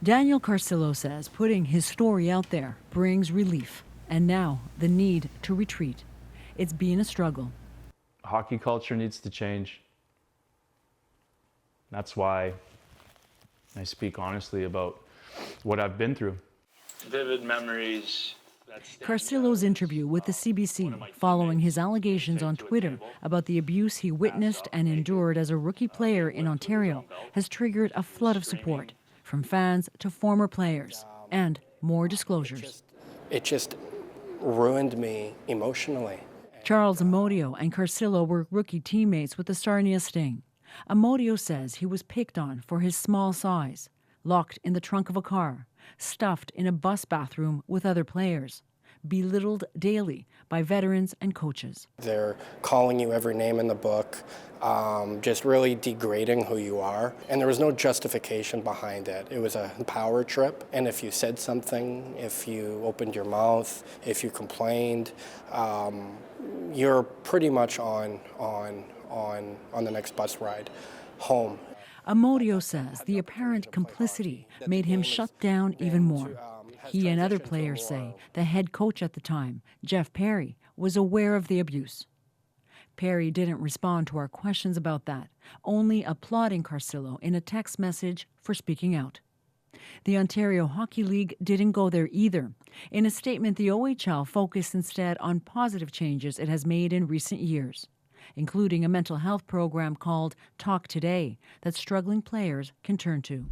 Daniel Carcillo says putting his story out there brings relief, and now the need to retreat. It's been a struggle. Hockey culture needs to change. That's why I speak honestly about what I've been through. Vivid memories. Carcillo's interview with the CBC following his allegations on Twitter about the abuse he witnessed and endured as a rookie player in Ontario has triggered a flood of support from fans to former players and more disclosures. It just ruined me emotionally. Charles Amodio and Carcillo were rookie teammates with the Sarnia Sting. Amodio says he was picked on for his small size, locked in the trunk of a car, stuffed in a bus bathroom with other players, belittled daily by veterans and coaches. They're calling you every name in the book, just really degrading who you are. And there was no justification behind it. It was a power trip. And if you said something, if you opened your mouth, if you complained, you're pretty much on the next bus ride home. Amodio says the apparent complicity made him shut down even more. He and other players say the head coach at the time, Jeff Perry, was aware of the abuse. Perry didn't respond to our questions about that, only applauding Carcillo in a text message for speaking out. The Ontario Hockey League didn't go there either. In a statement, the OHL focused instead on positive changes it has made in recent years, including a mental health program called Talk Today that struggling players can turn to.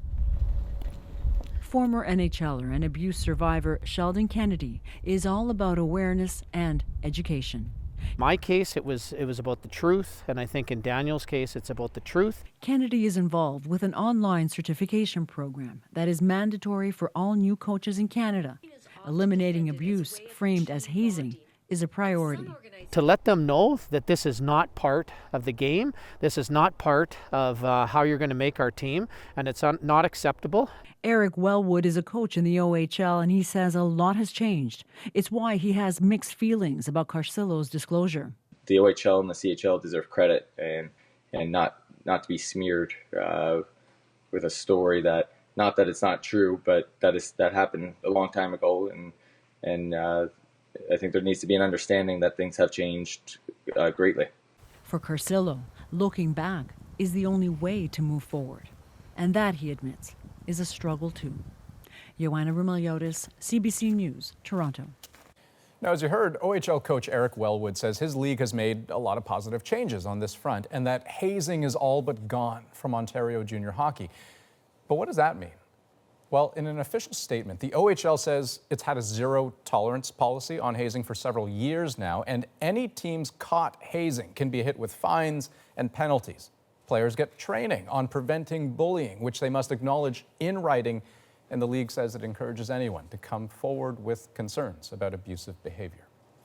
Former NHLer and abuse survivor Sheldon Kennedy is all about awareness and education. My case, it was about the truth, and I think in Daniel's case, it's about the truth. Kennedy is involved with an online certification program that is mandatory for all new coaches in Canada. Eliminating abuse framed as hazing is a priority. To let them know that this is not part of the game, this is not part of how you're going to make our team, and it's not acceptable. Eric Wellwood is a coach in the OHL, and he says a lot has changed. It's why he has mixed feelings about Carcillo's disclosure. The OHL and the CHL deserve credit and not to be smeared with a story that, not that it's not true, but that happened a long time ago, and I think there needs to be an understanding that things have changed greatly. For Carcillo, looking back is the only way to move forward. And that, he admits, is a struggle too. Joanna Rumeliotis, CBC News, Toronto. Now, as you heard, OHL coach Eric Wellwood says his league has made a lot of positive changes on this front and that hazing is all but gone from Ontario junior hockey. But what does that mean? Well, in an official statement, the OHL says it's had a zero-tolerance policy on hazing for several years now, and any teams caught hazing can be hit with fines and penalties. Players get training on preventing bullying, which they must acknowledge in writing, and the league says it encourages anyone to come forward with concerns about abusive behavior.